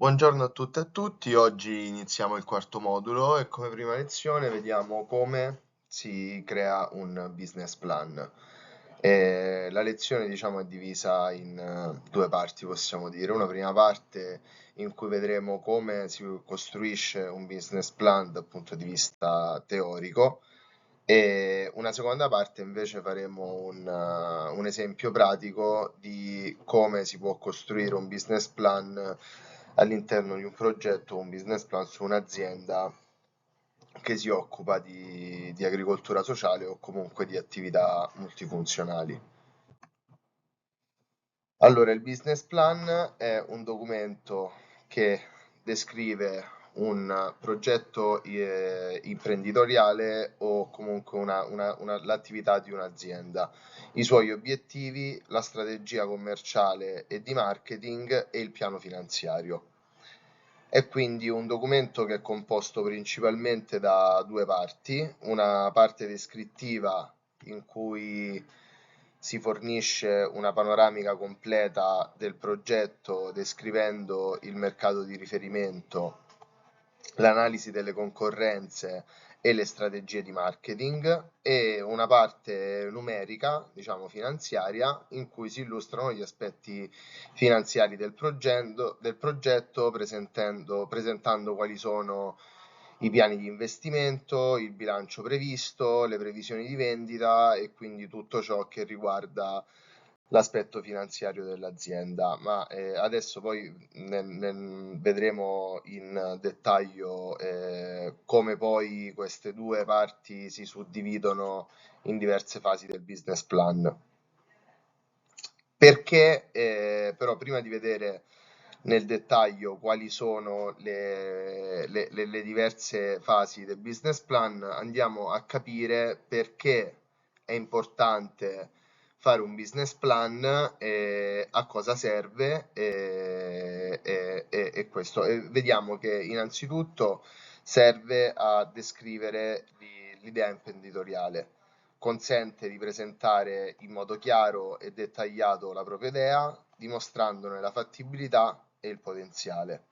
Buongiorno a tutte e a tutti, oggi iniziamo il quarto modulo e come prima lezione vediamo come si crea un business plan. La lezione, diciamo, è divisa in due parti, possiamo dire. Una prima parte in cui vedremo come si costruisce un business plan dal punto di vista teorico e una seconda parte invece faremo un esempio pratico di come si può costruire un business plan all'interno di un progetto, un business plan su un'azienda che si occupa di agricoltura sociale o comunque di attività multifunzionali. Allora, il business plan è un documento che descrive un progetto imprenditoriale o comunque l'attività di un'azienda, i suoi obiettivi, la strategia commerciale e di marketing e il piano finanziario. È quindi un documento che è composto principalmente da due parti, una parte descrittiva in cui si fornisce una panoramica completa del progetto descrivendo il mercato di riferimento, l'analisi delle concorrenze e le strategie di marketing e una parte numerica, diciamo finanziaria, in cui si illustrano gli aspetti finanziari del progetto presentando quali sono i piani di investimento, il bilancio previsto, le previsioni di vendita e quindi tutto ciò che riguarda l'aspetto finanziario dell'azienda. Ma adesso poi vedremo in dettaglio come poi queste due parti si suddividono in diverse fasi del business plan. Perché però prima di vedere nel dettaglio quali sono le diverse fasi del business plan, andiamo a capire perché è importante fare un business plan, a cosa serve e questo. E vediamo che innanzitutto serve a descrivere l'idea imprenditoriale, consente di presentare in modo chiaro e dettagliato la propria idea, dimostrandone la fattibilità e il potenziale.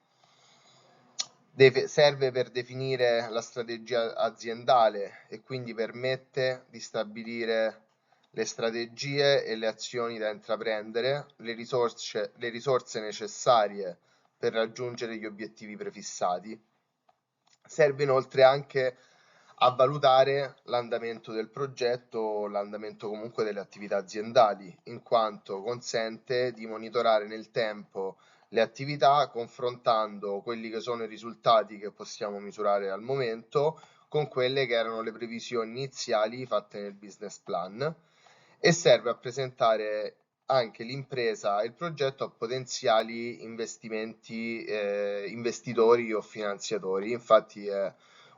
Serve per definire la strategia aziendale e quindi permette di stabilire le strategie e le azioni da intraprendere, le risorse necessarie per raggiungere gli obiettivi prefissati. Serve inoltre anche a valutare l'andamento del progetto, l'andamento comunque delle attività aziendali, in quanto consente di monitorare nel tempo le attività confrontando quelli che sono i risultati che possiamo misurare al momento con quelle che erano le previsioni iniziali fatte nel business plan e serve a presentare anche l'impresa e il progetto a potenziali investitori o finanziatori. Infatti è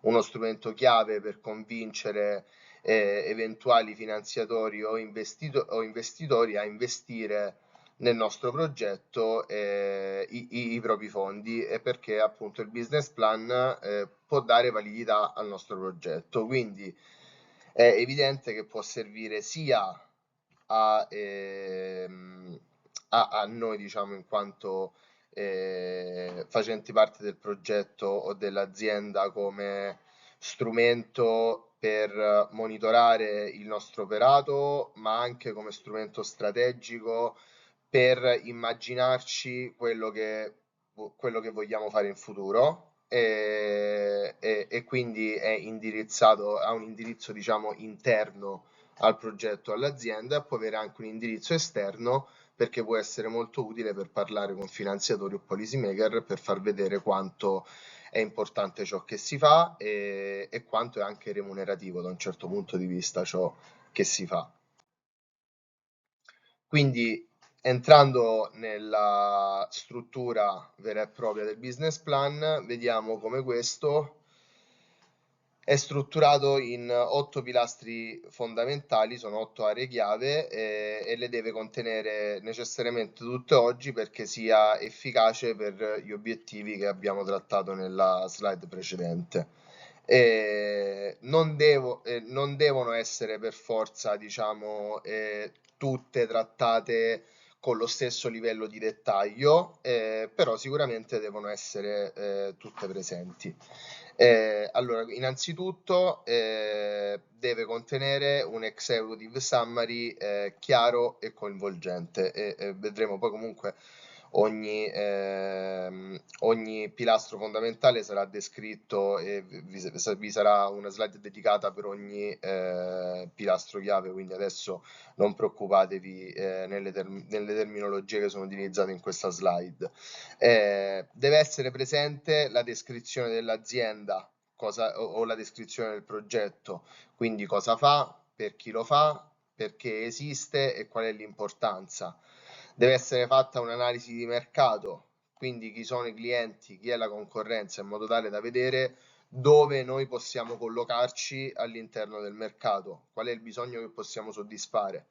uno strumento chiave per convincere eventuali finanziatori o investitori a investire nel nostro progetto i propri fondi e perché appunto il business plan può dare validità al nostro progetto. Quindi è evidente che può servire sia a, ehm, a noi, diciamo, in quanto facenti parte del progetto o dell'azienda come strumento per monitorare il nostro operato, ma anche come strumento strategico per immaginarci quello che vogliamo fare in futuro e quindi è indirizzato a un indirizzo, diciamo, interno al progetto, all'azienda e può avere anche un indirizzo esterno perché può essere molto utile per parlare con finanziatori o policy maker per far vedere quanto è importante ciò che si fa e quanto è anche remunerativo da un certo punto di vista ciò che si fa. Quindi entrando nella struttura vera e propria del business plan, vediamo come questo è strutturato in 8 pilastri fondamentali, sono 8 aree chiave e le deve contenere necessariamente tutte oggi perché sia efficace per gli obiettivi che abbiamo trattato nella slide precedente. Non devono essere per forza, diciamo, tutte trattate con lo stesso livello di dettaglio, però sicuramente devono essere tutte presenti. Allora, innanzitutto deve contenere un executive summary chiaro e coinvolgente, e vedremo poi comunque ogni pilastro fondamentale sarà descritto e vi sarà una slide dedicata per ogni pilastro chiave, quindi adesso non preoccupatevi nelle terminologie che sono utilizzate in questa slide. Deve essere presente la descrizione dell'azienda o la descrizione del progetto, quindi cosa fa, per chi lo fa, perché esiste e qual è l'importanza. Deve essere fatta un'analisi di mercato, quindi chi sono i clienti, chi è la concorrenza, in modo tale da vedere dove noi possiamo collocarci all'interno del mercato, qual è il bisogno che possiamo soddisfare,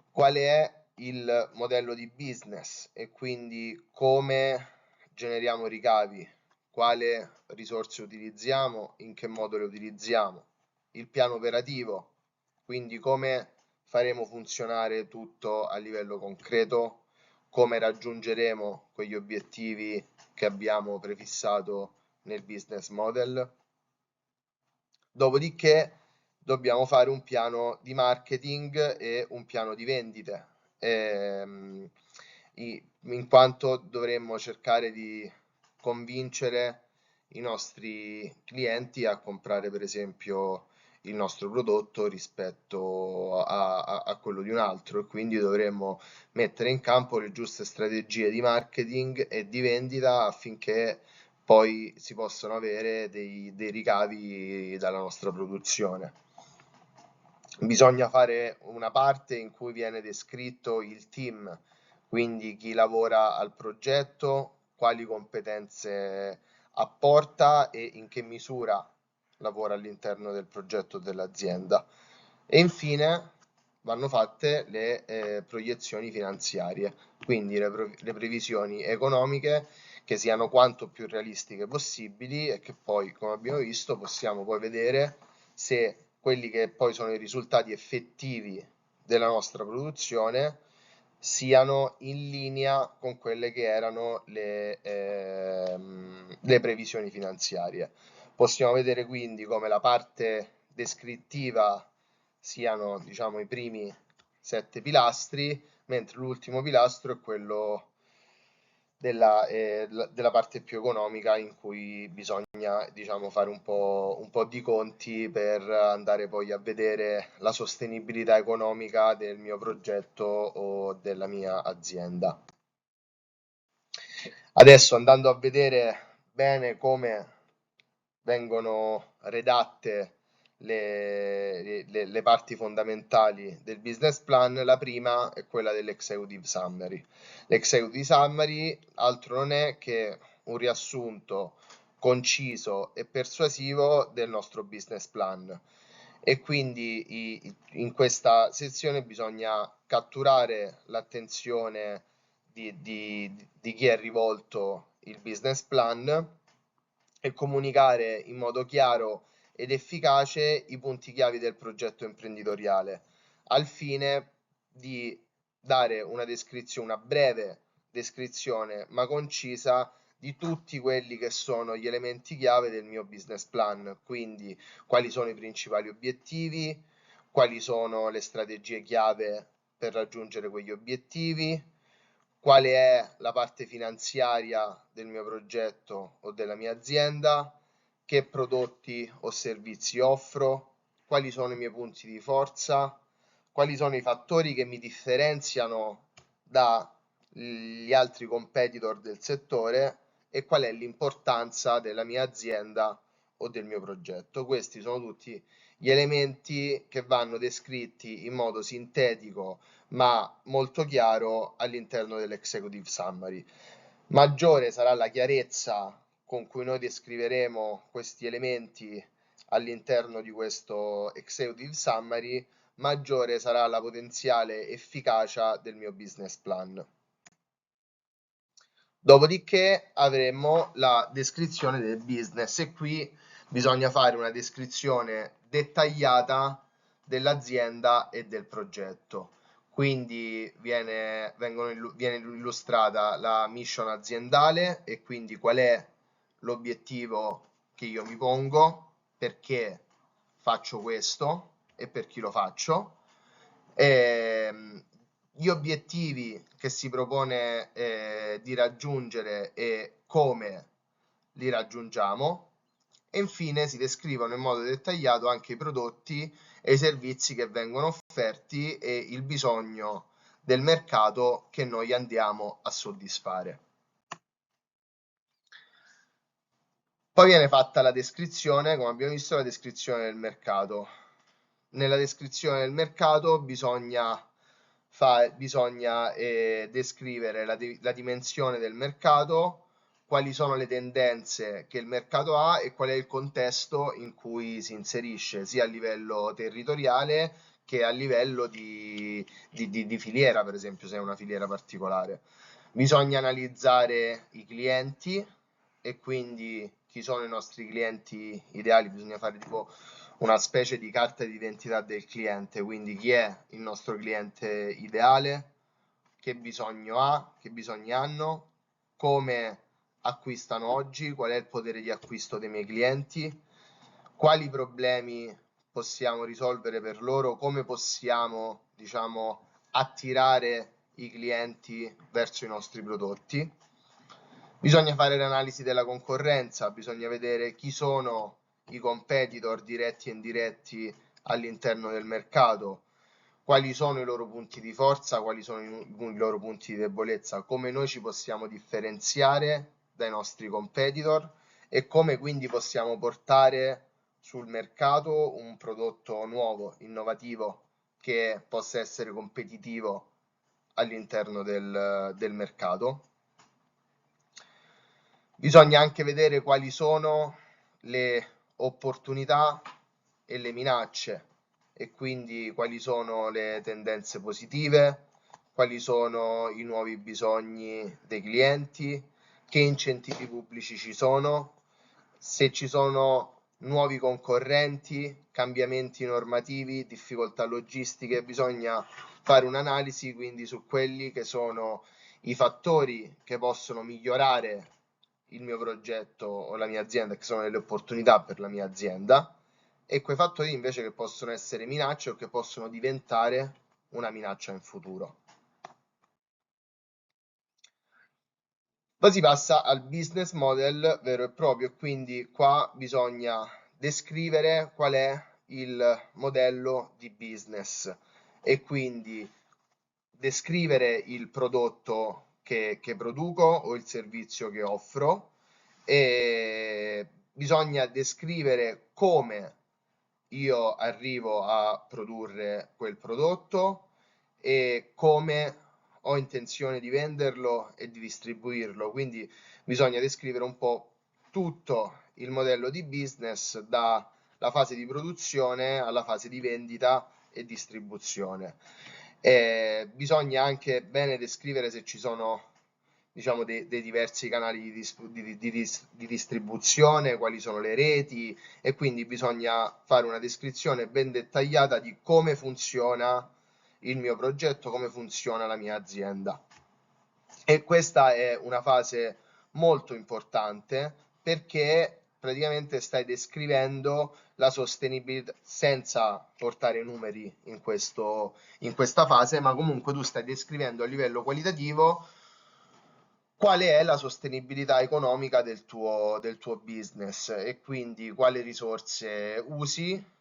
qual è il modello di business e quindi come generiamo ricavi, quale risorse utilizziamo, in che modo le utilizziamo, il piano operativo, quindi come faremo funzionare tutto a livello concreto, come raggiungeremo quegli obiettivi che abbiamo prefissato nel business model. Dopodiché dobbiamo fare un piano di marketing e un piano di vendite, in quanto dovremmo cercare di convincere i nostri clienti a comprare per esempio il nostro prodotto rispetto a quello di un altro, e quindi dovremmo mettere in campo le giuste strategie di marketing e di vendita affinché poi si possono avere dei ricavi dalla nostra produzione. Bisogna fare una parte in cui viene descritto il team, quindi chi lavora al progetto, quali competenze apporta e in che misura lavora all'interno del progetto dell'azienda. E infine vanno fatte le proiezioni finanziarie, quindi le previsioni economiche che siano quanto più realistiche possibili e che poi, come abbiamo visto, possiamo poi vedere se quelli che poi sono i risultati effettivi della nostra produzione siano in linea con quelle che erano le previsioni finanziarie. Possiamo vedere quindi come la parte descrittiva siano, diciamo, i primi 7 pilastri, mentre l'ultimo pilastro è quello della parte più economica, in cui bisogna, diciamo, fare un po' di conti per andare poi a vedere la sostenibilità economica del mio progetto o della mia azienda. Adesso, andando a vedere bene come vengono redatte le parti fondamentali del business plan, la prima è quella dell'executive summary. L'executive summary altro non è che un riassunto conciso e persuasivo del nostro business plan, e quindi in questa sezione bisogna catturare l'attenzione di chi è rivolto il business plan e comunicare in modo chiaro ed efficace i punti chiavi del progetto imprenditoriale, al fine di dare una descrizione, una breve descrizione ma concisa di tutti quelli che sono gli elementi chiave del mio business plan, quindi quali sono i principali obiettivi, quali sono le strategie chiave per raggiungere quegli obiettivi, quale è la parte finanziaria del mio progetto o della mia azienda, che prodotti o servizi offro, quali sono i miei punti di forza, quali sono i fattori che mi differenziano dagli altri competitor del settore e qual è l'importanza della mia azienda o del mio progetto. Questi sono tutti gli elementi che vanno descritti in modo sintetico ma molto chiaro all'interno dell'executive summary. Maggiore sarà la chiarezza con cui noi descriveremo questi elementi all'interno di questo executive summary, maggiore sarà la potenziale efficacia del mio business plan. Dopodiché avremo la descrizione del business, e qui bisogna fare una descrizione dettagliata dell'azienda e del progetto. Quindi viene illustrata la mission aziendale e quindi qual è l'obiettivo che io mi pongo, perché faccio questo e per chi lo faccio. Gli obiettivi che si propone di raggiungere e come li raggiungiamo, e infine si descrivono in modo dettagliato anche i prodotti e i servizi che vengono offerti e il bisogno del mercato che noi andiamo a soddisfare. Poi viene fatta la descrizione, come abbiamo visto, la descrizione del mercato. Nella descrizione del mercato bisogna descrivere la dimensione del mercato, quali sono le tendenze che il mercato ha e qual è il contesto in cui si inserisce, sia a livello territoriale che a livello di filiera, per esempio, se è una filiera particolare. Bisogna analizzare i clienti e quindi chi sono i nostri clienti ideali, bisogna fare tipo una specie di carta d'identità del cliente, quindi chi è il nostro cliente ideale, che bisogno ha, che bisogni hanno, come acquistano oggi, qual è il potere di acquisto dei miei clienti, quali problemi possiamo risolvere per loro, come possiamo, diciamo, attirare i clienti verso i nostri prodotti. Bisogna fare l'analisi della concorrenza, bisogna vedere chi sono i competitor diretti e indiretti all'interno del mercato, quali sono i loro punti di forza, quali sono i loro punti di debolezza, come noi ci possiamo differenziare dai nostri competitor e come quindi possiamo portare sul mercato un prodotto nuovo, innovativo, che possa essere competitivo all'interno del mercato. Bisogna anche vedere quali sono le opportunità e le minacce e quindi quali sono le tendenze positive, quali sono i nuovi bisogni dei clienti, che incentivi pubblici ci sono, se ci sono nuovi concorrenti, cambiamenti normativi, difficoltà logistiche. Bisogna fare un'analisi quindi su quelli che sono i fattori che possono migliorare il mio progetto o la mia azienda, che sono delle opportunità per la mia azienda, e quei fattori invece che possono essere minacce o che possono diventare una minaccia in futuro. Poi si passa al business model vero e proprio, quindi qua bisogna descrivere qual è il modello di business e quindi descrivere il prodotto che produco o il servizio che offro, e bisogna descrivere come io arrivo a produrre quel prodotto e come ho intenzione di venderlo e di distribuirlo. Quindi bisogna descrivere un po' tutto il modello di business dalla fase di produzione alla fase di vendita e distribuzione. Bisogna anche bene descrivere se ci sono, diciamo, dei diversi canali di distribuzione, quali sono le reti, e quindi bisogna fare una descrizione ben dettagliata di come funziona il mio progetto, come funziona la mia azienda. E questa è una fase molto importante perché praticamente stai descrivendo la sostenibilità senza portare numeri in questa fase, ma comunque tu stai descrivendo a livello qualitativo qual è la sostenibilità economica del tuo business e quindi quali risorse usi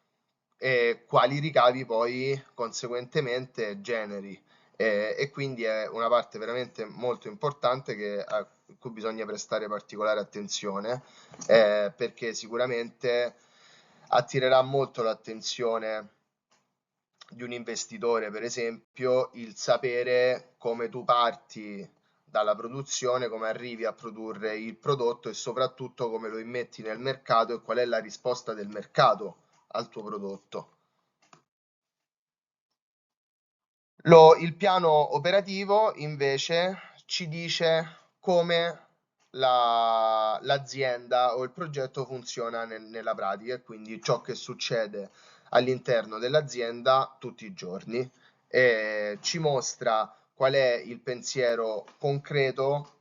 e quali ricavi poi conseguentemente generi. E quindi è una parte veramente molto importante a cui bisogna prestare particolare attenzione, perché sicuramente attirerà molto l'attenzione di un investitore, per esempio, il sapere come tu parti dalla produzione, come arrivi a produrre il prodotto e soprattutto come lo immetti nel mercato e qual è la risposta del mercato al tuo prodotto. Il piano operativo invece ci dice come l'azienda o il progetto funziona nella pratica e quindi ciò che succede all'interno dell'azienda tutti i giorni. ci mostra qual è il pensiero concreto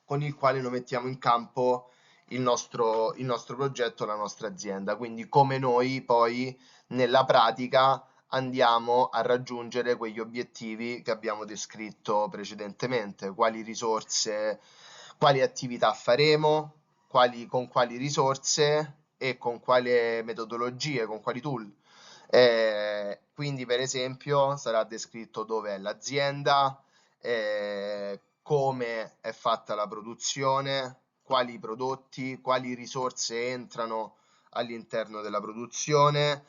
con il quale noi mettiamo in campo il nostro progetto, la nostra azienda, quindi come noi poi nella pratica andiamo a raggiungere quegli obiettivi che abbiamo descritto precedentemente, quali risorse, quali attività faremo, con quali risorse e con quali metodologie, con quali tool. Quindi, per esempio, sarà descritto dove è l'azienda, come è fatta la produzione, quali prodotti, quali risorse entrano all'interno della produzione,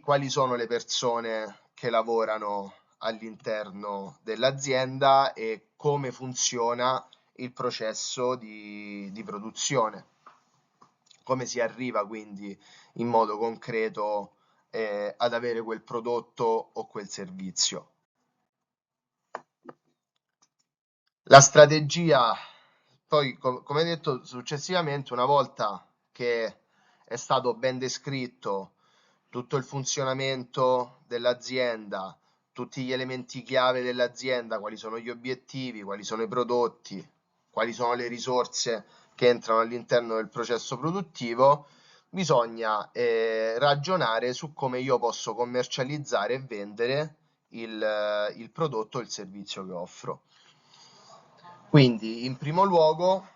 quali sono le persone che lavorano all'interno dell'azienda e come funziona il processo di produzione, come si arriva quindi in modo concreto ad avere quel prodotto o quel servizio. La strategia, poi come detto, successivamente, una volta che è stato ben descritto tutto il funzionamento dell'azienda, tutti gli elementi chiave dell'azienda, quali sono gli obiettivi, quali sono i prodotti, quali sono le risorse che entrano all'interno del processo produttivo, bisogna ragionare su come io posso commercializzare e vendere il prodotto o il servizio che offro. Quindi, in primo luogo,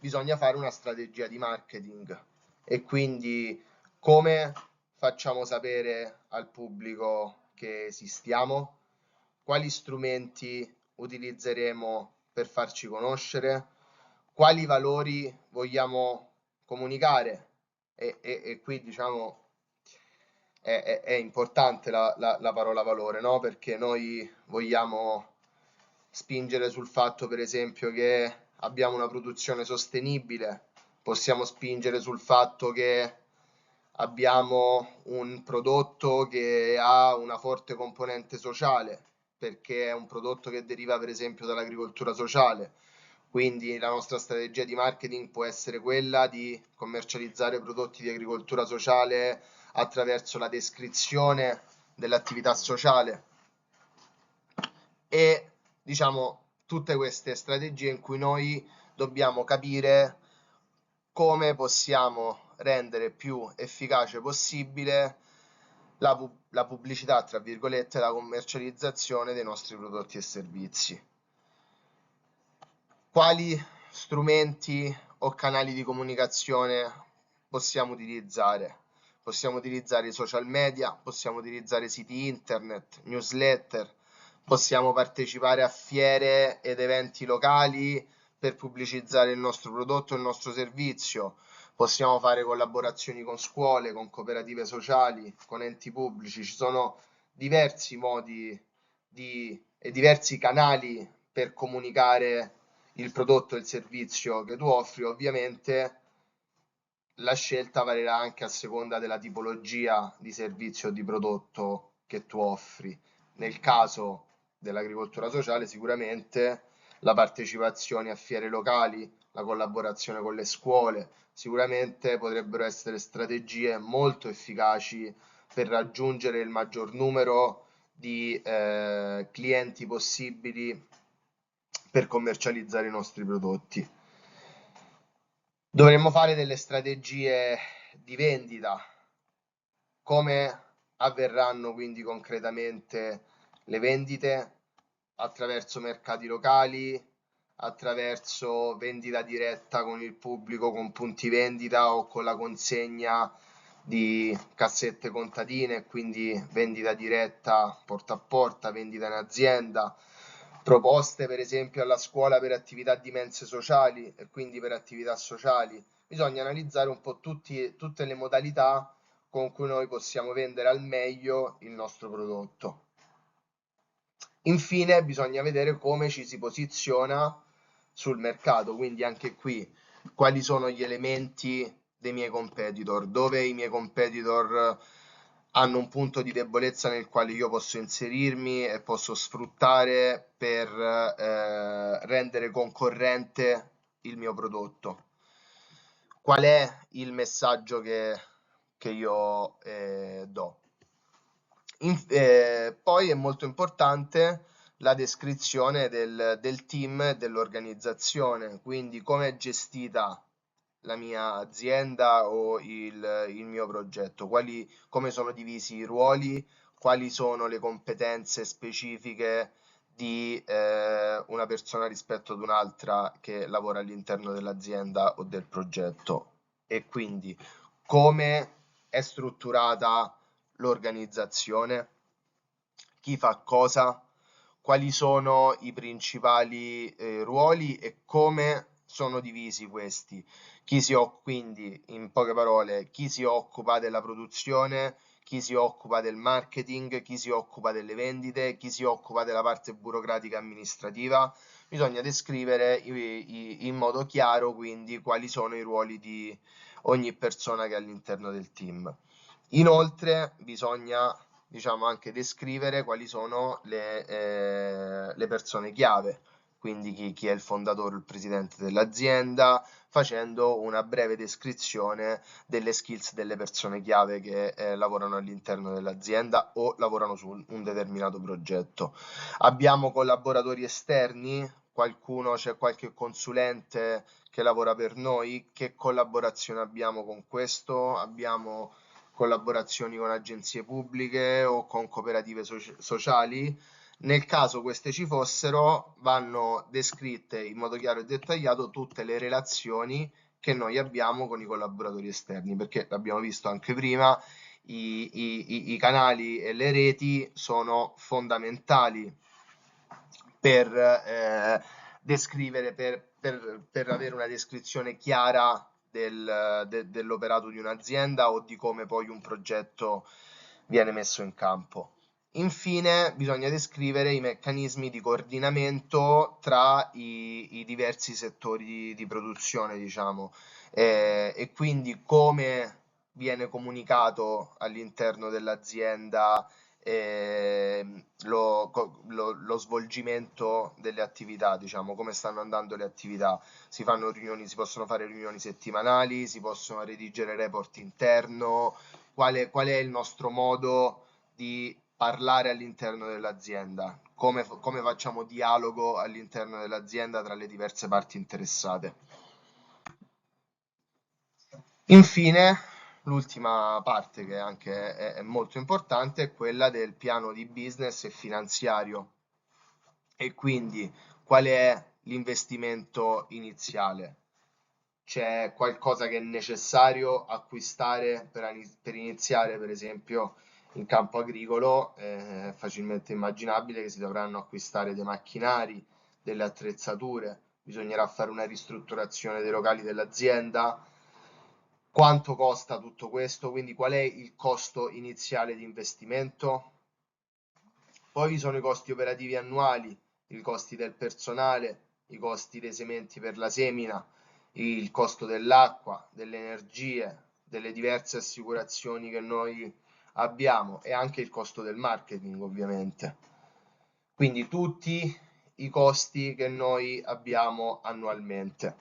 bisogna fare una strategia di marketing e quindi come facciamo sapere al pubblico che esistiamo, quali strumenti utilizzeremo per farci conoscere, quali valori vogliamo comunicare e qui diciamo è importante la parola valore, no? Perché noi vogliamo spingere sul fatto, per esempio, che abbiamo una produzione sostenibile, possiamo spingere sul fatto che abbiamo un prodotto che ha una forte componente sociale, perché è un prodotto che deriva, per esempio, dall'agricoltura sociale. Quindi la nostra strategia di marketing può essere quella di commercializzare prodotti di agricoltura sociale attraverso la descrizione dell'attività sociale e diciamo tutte queste strategie in cui noi dobbiamo capire come possiamo rendere più efficace possibile la pubblicità, tra virgolette, la commercializzazione dei nostri prodotti e servizi. Quali strumenti o canali di comunicazione possiamo utilizzare? Possiamo utilizzare i social media, possiamo utilizzare siti internet, newsletter, possiamo partecipare a fiere ed eventi locali per pubblicizzare il nostro prodotto e il nostro servizio, possiamo fare collaborazioni con scuole, con cooperative sociali, con enti pubblici, ci sono diversi modi e diversi canali per comunicare il prodotto e il servizio che tu offri. Ovviamente la scelta varierà anche a seconda della tipologia di servizio o di prodotto che tu offri. Nel caso dell'agricoltura sociale, sicuramente la partecipazione a fiere locali, la collaborazione con le scuole, sicuramente potrebbero essere strategie molto efficaci per raggiungere il maggior numero di clienti possibili per commercializzare i nostri prodotti. Dovremmo fare delle strategie di vendita. Come avverranno quindi concretamente le vendite? Attraverso mercati locali, attraverso vendita diretta con il pubblico, con punti vendita o con la consegna di cassette contadine, quindi vendita diretta porta a porta, vendita in azienda, proposte per esempio alla scuola per attività di mense sociali e quindi per attività sociali. Bisogna analizzare un po' tutte le modalità con cui noi possiamo vendere al meglio il nostro prodotto. Infine bisogna vedere come ci si posiziona sul mercato, quindi anche qui quali sono gli elementi dei miei competitor, dove i miei competitor hanno un punto di debolezza nel quale io posso inserirmi e posso sfruttare per rendere concorrente il mio prodotto. Qual è il messaggio che io do? Poi è molto importante la descrizione del team e dell'organizzazione, quindi come è gestita la mia azienda o il mio progetto, come sono divisi i ruoli, quali sono le competenze specifiche di una persona rispetto ad un'altra che lavora all'interno dell'azienda o del progetto, e quindi come è strutturata l'organizzazione, chi fa cosa, quali sono i principali ruoli e come sono divisi questi. Quindi, in poche parole, chi si occupa della produzione, chi si occupa del marketing, chi si occupa delle vendite, chi si occupa della parte burocratica amministrativa. Bisogna descrivere in modo chiaro quindi quali sono i ruoli di ogni persona che è all'interno del team. Inoltre bisogna, diciamo, anche descrivere quali sono le persone chiave, quindi chi è il fondatore o il presidente dell'azienda, facendo una breve descrizione delle skills delle persone chiave che lavorano all'interno dell'azienda o lavorano su un determinato progetto. Abbiamo collaboratori esterni, c'è qualche consulente che lavora per noi, che collaborazione abbiamo con questo? Abbiamo collaborazioni con agenzie pubbliche o con cooperative sociali. Nel caso queste ci fossero, vanno descritte in modo chiaro e dettagliato tutte le relazioni che noi abbiamo con i collaboratori esterni, perché l'abbiamo visto anche prima, i canali e le reti sono fondamentali per descrivere, per avere una descrizione chiara dell'operato di un'azienda o di come poi un progetto viene messo in campo. Infine, bisogna descrivere i meccanismi di coordinamento tra i diversi settori di produzione, diciamo, e quindi come viene comunicato all'interno dell'azienda lo svolgimento delle attività, diciamo, come stanno andando le attività. Si possono fare riunioni settimanali, si possono redigere report interno, qual è il nostro modo di parlare all'interno dell'azienda, come facciamo dialogo all'interno dell'azienda tra le diverse parti interessate. Infine, l'ultima parte che anche è molto importante è quella del piano di business e finanziario, e quindi qual è l'investimento iniziale? C'è qualcosa che è necessario acquistare per iniziare, per esempio in campo agricolo, è facilmente immaginabile che si dovranno acquistare dei macchinari, delle attrezzature, bisognerà fare una ristrutturazione dei locali dell'azienda. Quanto costa tutto questo? Quindi qual è il costo iniziale di investimento? Poi vi sono i costi operativi annuali, i costi del personale, i costi dei sementi per la semina, il costo dell'acqua, delle energie, delle diverse assicurazioni che noi abbiamo e anche il costo del marketing, ovviamente. Quindi tutti i costi che noi abbiamo annualmente.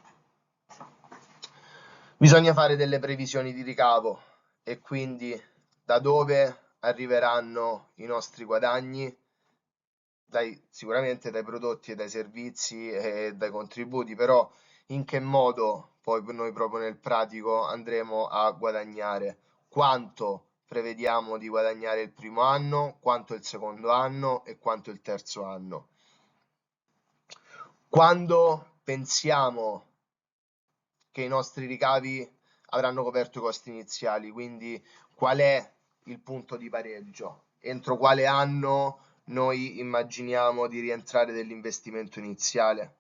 Bisogna fare delle previsioni di ricavo e quindi da dove arriveranno i nostri guadagni? Sicuramente dai prodotti e dai servizi e dai contributi, però in che modo poi noi proprio nel pratico andremo a guadagnare? Quanto prevediamo di guadagnare il primo anno, quanto il secondo anno e quanto il terzo anno? Quando pensiamo che i nostri ricavi avranno coperto i costi iniziali, quindi qual è il punto di pareggio? Entro quale anno noi immaginiamo di rientrare dell'investimento iniziale?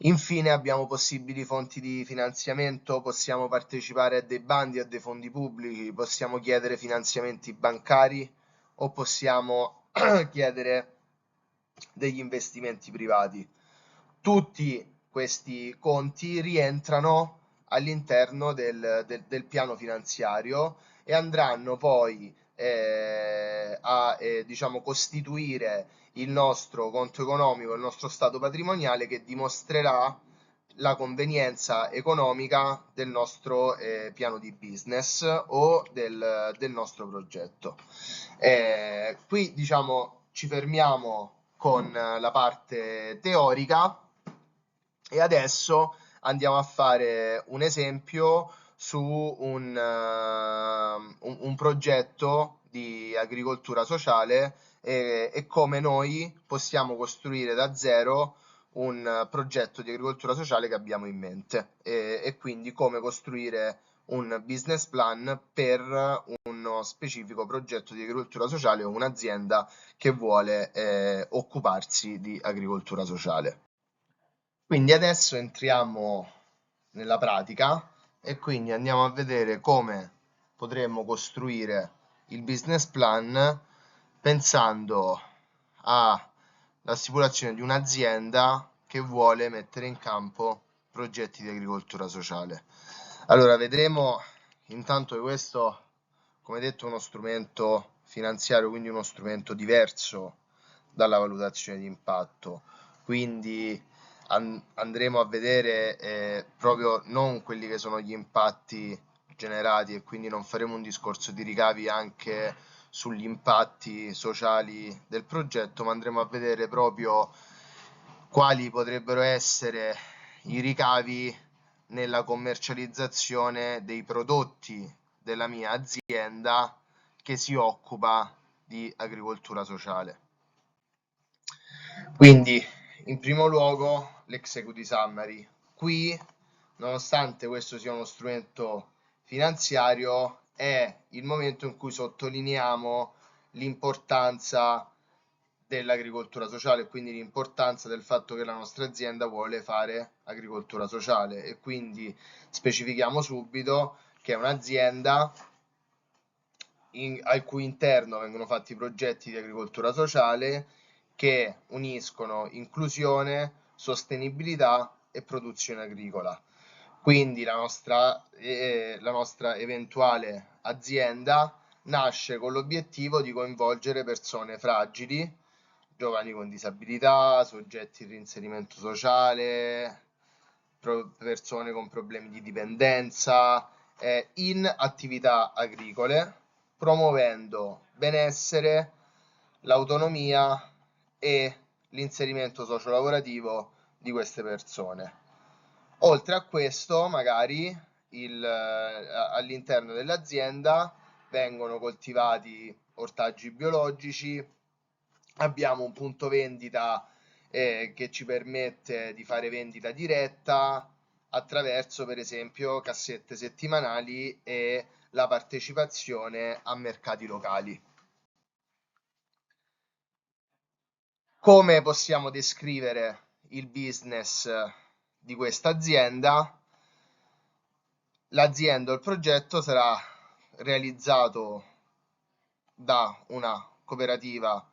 Infine abbiamo possibili fonti di finanziamento, possiamo partecipare a dei bandi, a dei fondi pubblici, possiamo chiedere finanziamenti bancari o possiamo chiedere degli investimenti privati. Tutti questi conti rientrano all'interno del piano finanziario e andranno poi a diciamo, costituire il nostro conto economico, il nostro stato patrimoniale che dimostrerà la convenienza economica del nostro piano di business o del nostro progetto. Qui diciamo ci fermiamo con la parte teorica e adesso andiamo a fare un esempio su un progetto di agricoltura sociale e come noi possiamo costruire da zero un progetto di agricoltura sociale che abbiamo in mente e quindi come costruire un business plan per uno specifico progetto di agricoltura sociale o un'azienda che vuole occuparsi di agricoltura sociale. Quindi adesso entriamo nella pratica e quindi andiamo a vedere come potremmo costruire il business plan pensando alla stipulazione di un'azienda che vuole mettere in campo progetti di agricoltura sociale. Allora, vedremo intanto che questo, come detto, è uno strumento finanziario, quindi uno strumento diverso dalla valutazione di impatto. Quindi andremo a vedere proprio non quelli che sono gli impatti generati e quindi non faremo un discorso di ricavi anche sugli impatti sociali del progetto, ma andremo a vedere proprio quali potrebbero essere i ricavi nella commercializzazione dei prodotti della mia azienda che si occupa di agricoltura sociale. Quindi, in primo luogo, l'executive summary. Qui, nonostante questo sia uno strumento finanziario, è il momento in cui sottolineiamo l'importanza dell'agricoltura sociale, quindi l'importanza del fatto che la nostra azienda vuole fare agricoltura sociale e quindi specifichiamo subito che è un'azienda al cui interno vengono fatti progetti di agricoltura sociale che uniscono inclusione, sostenibilità e produzione agricola. Quindi la nostra eventuale azienda nasce con l'obiettivo di coinvolgere persone fragili, giovani con disabilità, soggetti di reinserimento sociale, persone con problemi di dipendenza, in attività agricole, promuovendo benessere, l'autonomia e l'inserimento sociolavorativo di queste persone. Oltre a questo, magari all'interno dell'azienda vengono coltivati ortaggi biologici, abbiamo un punto vendita che ci permette di fare vendita diretta attraverso, per esempio, cassette settimanali e la partecipazione a mercati locali. Come possiamo descrivere il business di questa azienda? L'azienda o il progetto sarà realizzato da una cooperativa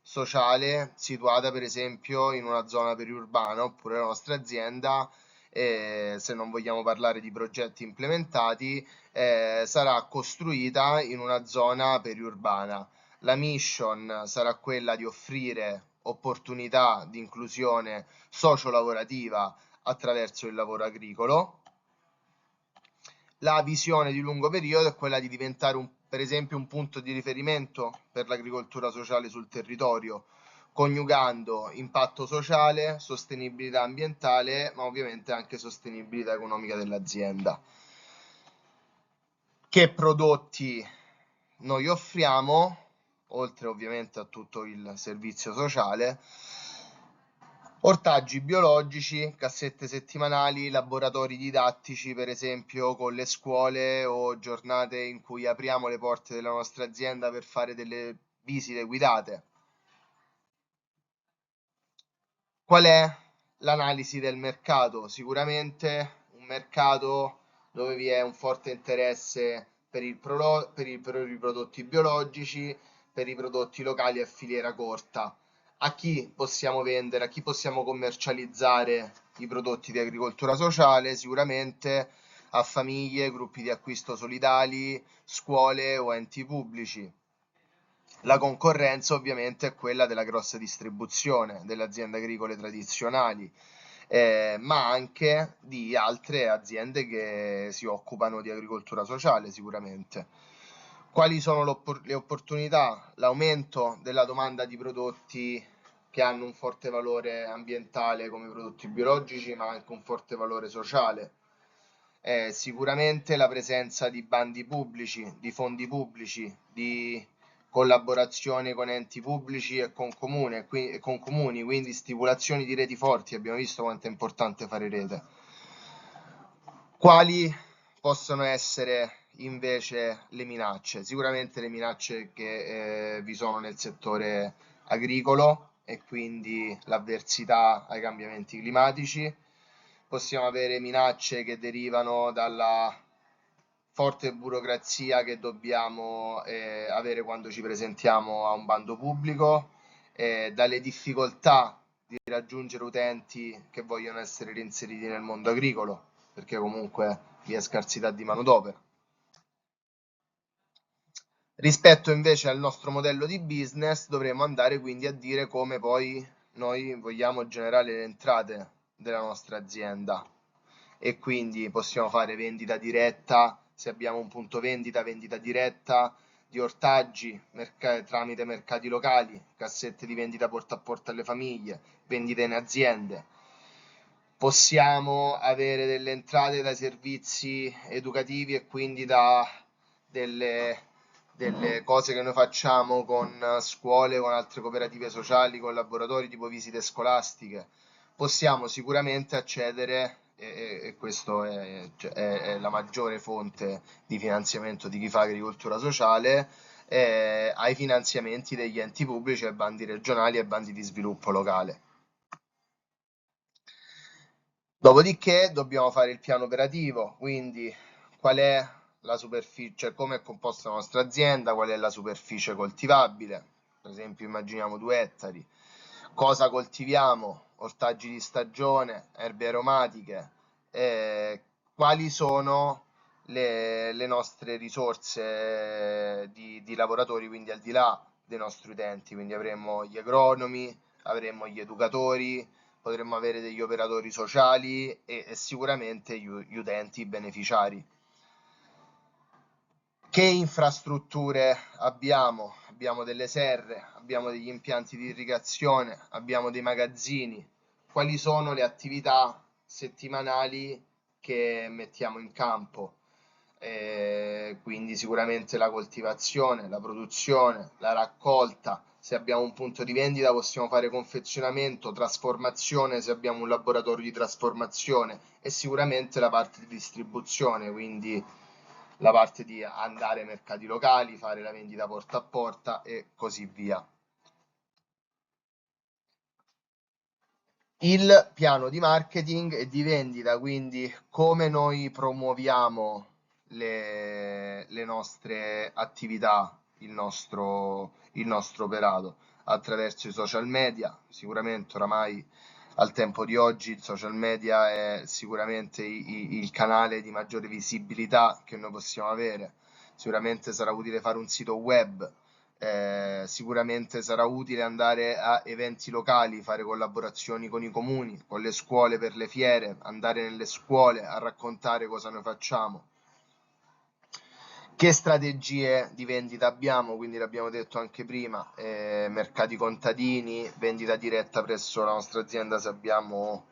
sociale situata per esempio in una zona periurbana, oppure la nostra azienda, se non vogliamo parlare di progetti implementati, sarà costruita in una zona periurbana. La mission sarà quella di offrire opportunità di inclusione socio-lavorativa attraverso il lavoro agricolo. La visione di lungo periodo è quella di diventare per esempio un punto di riferimento per l'agricoltura sociale sul territorio, coniugando impatto sociale, sostenibilità ambientale, ma ovviamente anche sostenibilità economica dell'azienda. Che prodotti noi offriamo, oltre ovviamente a tutto il servizio sociale? Ortaggi biologici, cassette settimanali, laboratori didattici, per esempio con le scuole o giornate in cui apriamo le porte della nostra azienda per fare delle visite guidate. Qual è l'analisi del mercato? Sicuramente un mercato dove vi è un forte interesse per i prodotti biologici, per i prodotti locali a filiera corta. A chi possiamo vendere, a chi possiamo commercializzare i prodotti di agricoltura sociale? Sicuramente a famiglie, gruppi di acquisto solidali, scuole o enti pubblici. La concorrenza ovviamente è quella della grossa distribuzione, delle aziende agricole tradizionali ma anche di altre aziende che si occupano di agricoltura sociale sicuramente. Quali sono le opportunità? L'aumento della domanda di prodotti che hanno un forte valore ambientale come i prodotti biologici, ma anche un forte valore sociale. Sicuramente la presenza di bandi pubblici, di fondi pubblici, di collaborazione con enti pubblici e con comuni, quindi stipulazioni di reti forti. Abbiamo visto quanto è importante fare rete. Quali possono essere invece le minacce? Sicuramente le minacce che vi sono nel settore agricolo e quindi l'avversità ai cambiamenti climatici. Possiamo avere minacce che derivano dalla forte burocrazia che dobbiamo avere quando ci presentiamo a un bando pubblico, dalle difficoltà di raggiungere utenti che vogliono essere reinseriti nel mondo agricolo, perché comunque vi è scarsità di manodopera. Rispetto invece al nostro modello di business dovremo andare quindi a dire come poi noi vogliamo generare le entrate della nostra azienda e quindi possiamo fare vendita diretta, se abbiamo un punto vendita diretta di ortaggi tramite mercati locali, cassette di vendita porta a porta alle famiglie, vendita in aziende. Possiamo avere delle entrate dai servizi educativi e quindi da delle cose che noi facciamo con scuole, con altre cooperative sociali, con laboratori tipo visite scolastiche. Possiamo sicuramente accedere, e questo è la maggiore fonte di finanziamento di chi fa agricoltura sociale, ai finanziamenti degli enti pubblici, ai bandi regionali e ai bandi di sviluppo locale. Dopodiché dobbiamo fare il piano operativo, quindi qual è la superficie, cioè come è composta la nostra azienda, qual è la superficie coltivabile, per esempio immaginiamo 2 ettari, cosa coltiviamo, ortaggi di stagione, erbe aromatiche, quali sono le nostre risorse di lavoratori, quindi al di là dei nostri utenti, quindi avremo gli agronomi, avremo gli educatori, potremmo avere degli operatori sociali e sicuramente gli utenti, i beneficiari. Che infrastrutture abbiamo? Abbiamo delle serre, abbiamo degli impianti di irrigazione, abbiamo dei magazzini. Quali sono le attività settimanali che mettiamo in campo? Quindi sicuramente la coltivazione, la produzione, la raccolta. Se abbiamo un punto di vendita possiamo fare confezionamento, trasformazione se abbiamo un laboratorio di trasformazione e sicuramente la parte di distribuzione, quindi la parte di andare ai mercati locali, fare la vendita porta a porta e così via. Il piano di marketing e di vendita, quindi come noi promuoviamo le nostre attività, il nostro operato attraverso i social media. Sicuramente oramai al tempo di oggi il social media è sicuramente il canale di maggiore visibilità che noi possiamo avere. Sicuramente sarà utile fare un sito web, sicuramente sarà utile andare a eventi locali, fare collaborazioni con i comuni, con le scuole per le fiere, andare nelle scuole a raccontare cosa noi facciamo. Che strategie di vendita abbiamo? Quindi l'abbiamo detto anche prima, mercati contadini, vendita diretta presso la nostra azienda se abbiamo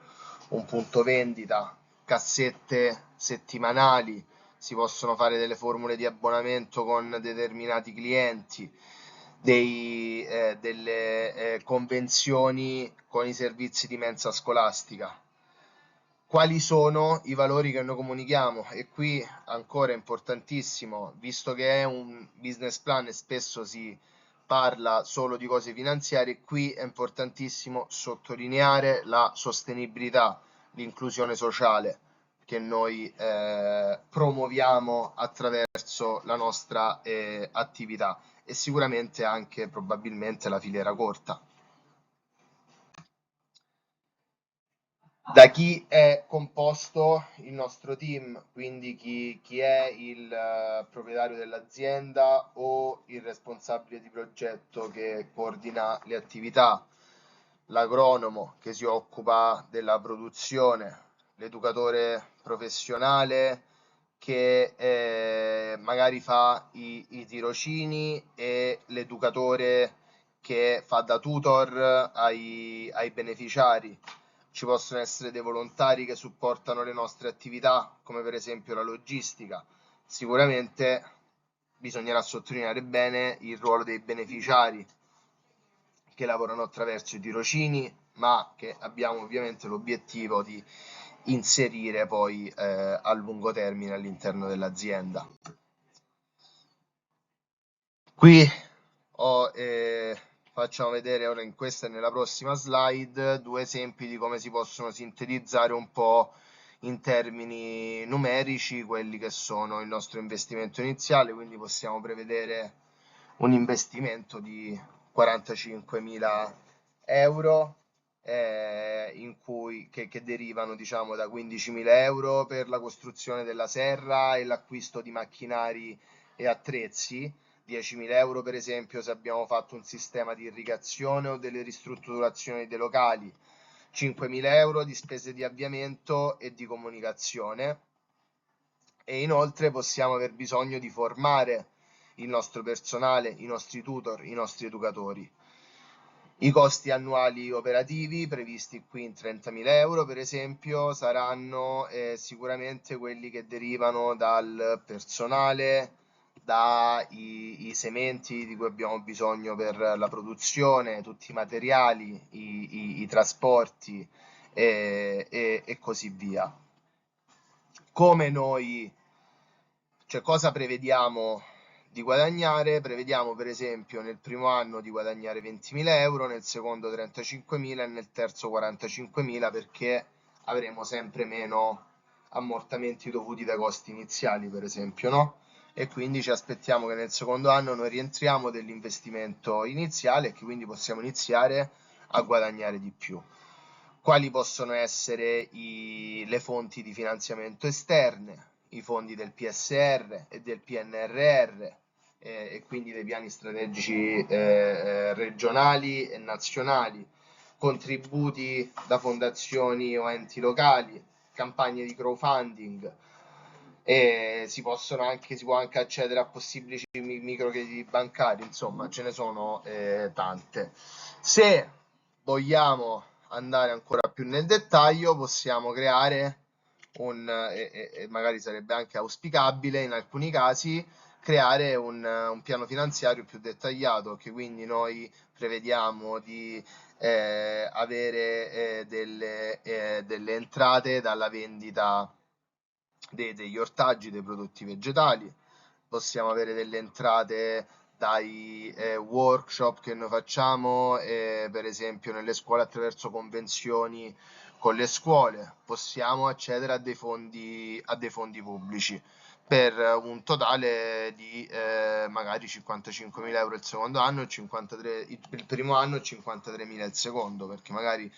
un punto vendita, cassette settimanali, si possono fare delle formule di abbonamento con determinati clienti, delle convenzioni con i servizi di mensa scolastica. Quali sono i valori che noi comunichiamo? E qui ancora è importantissimo, visto che è un business plan e spesso si parla solo di cose finanziarie, qui è importantissimo sottolineare la sostenibilità, l'inclusione sociale che noi promuoviamo attraverso la nostra attività e sicuramente anche probabilmente la filiera corta. Da chi è composto il nostro team, quindi chi è il proprietario dell'azienda o il responsabile di progetto che coordina le attività. l'agronomo che si occupa della produzione, l'educatore professionale che magari fa i tirocini e l'educatore che fa da tutor ai beneficiari. Ci possono essere dei volontari che supportano le nostre attività, come per esempio la logistica. Sicuramente bisognerà sottolineare bene il ruolo dei beneficiari che lavorano attraverso i tirocini, ma che abbiamo ovviamente l'obiettivo di inserire poi a lungo termine all'interno dell'azienda. Qui facciamo vedere ora in questa e nella prossima slide due esempi di come si possono sintetizzare un po' in termini numerici quelli che sono il nostro investimento iniziale, quindi possiamo prevedere un investimento di 45.000 euro che derivano diciamo da 15.000 euro per la costruzione della serra e l'acquisto di macchinari e attrezzi, 10.000 euro per esempio se abbiamo fatto un sistema di irrigazione o delle ristrutturazioni dei locali, 5.000 euro di spese di avviamento e di comunicazione, e inoltre possiamo aver bisogno di formare il nostro personale, i nostri tutor, i nostri educatori. I costi annuali operativi previsti qui in 30.000 euro per esempio saranno sicuramente quelli che derivano dal personale, dai sementi di cui abbiamo bisogno per la produzione, tutti i materiali, i trasporti e così via. Come noi, cioè cosa prevediamo di guadagnare? Prevediamo per esempio nel primo anno di guadagnare 20.000 euro, nel secondo 35.000 e nel terzo 45.000 perché avremo sempre meno ammortamenti dovuti dai costi iniziali per esempio, no? E quindi ci aspettiamo che nel secondo anno noi rientriamo dell'investimento iniziale e che quindi possiamo iniziare a guadagnare di più. Quali possono essere le fonti di finanziamento esterne, i fondi del PSR e del PNRR e quindi dei piani strategici regionali e nazionali, contributi da fondazioni o enti locali, campagne di crowdfunding. Si può anche accedere a possibili microcrediti bancari, insomma ce ne sono tante. Se vogliamo andare ancora più nel dettaglio possiamo creare e magari sarebbe anche auspicabile in alcuni casi creare un piano finanziario più dettagliato, che quindi noi prevediamo di avere delle entrate dalla vendita degli ortaggi, dei prodotti vegetali, possiamo avere delle entrate dai workshop che noi facciamo, per esempio nelle scuole attraverso convenzioni con le scuole, possiamo accedere a dei fondi pubblici per un totale di magari 55.000 euro il secondo anno, il primo anno e 53.000 il secondo, perché magari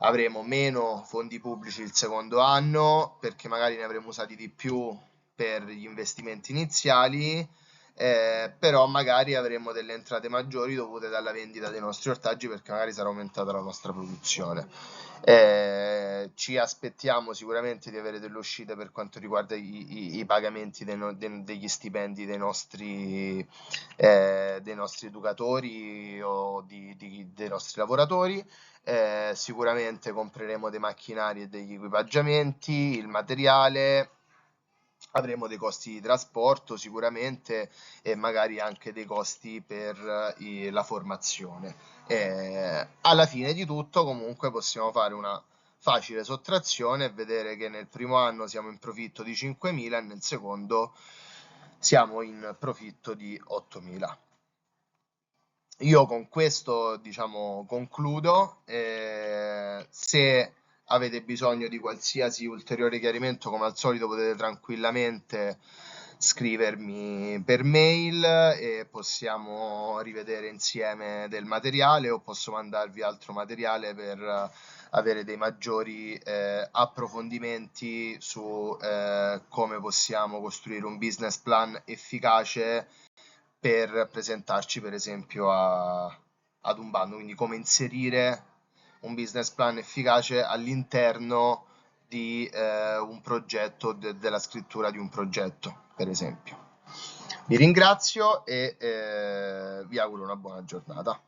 avremo meno fondi pubblici il secondo anno, perché magari ne avremo usati di più per gli investimenti iniziali, però magari avremo delle entrate maggiori dovute dalla vendita dei nostri ortaggi perché magari sarà aumentata la nostra produzione. Ci aspettiamo sicuramente di avere delle uscite per quanto riguarda i pagamenti degli stipendi dei nostri educatori o dei nostri lavoratori. Sicuramente compreremo dei macchinari e degli equipaggiamenti, il materiale, avremo dei costi di trasporto sicuramente e magari anche dei costi per la formazione. Alla fine di tutto comunque possiamo fare una facile sottrazione e vedere che nel primo anno siamo in profitto di 5.000 e nel secondo siamo in profitto di 8.000. Io con questo, diciamo, concludo. Se avete bisogno di qualsiasi ulteriore chiarimento, come al solito, potete tranquillamente scrivermi per mail e possiamo rivedere insieme del materiale o posso mandarvi altro materiale per avere dei maggiori approfondimenti su come possiamo costruire un business plan efficace per presentarci per esempio ad un bando, quindi come inserire un business plan efficace all'interno di un progetto, della scrittura di un progetto, per esempio. Vi ringrazio e vi auguro una buona giornata.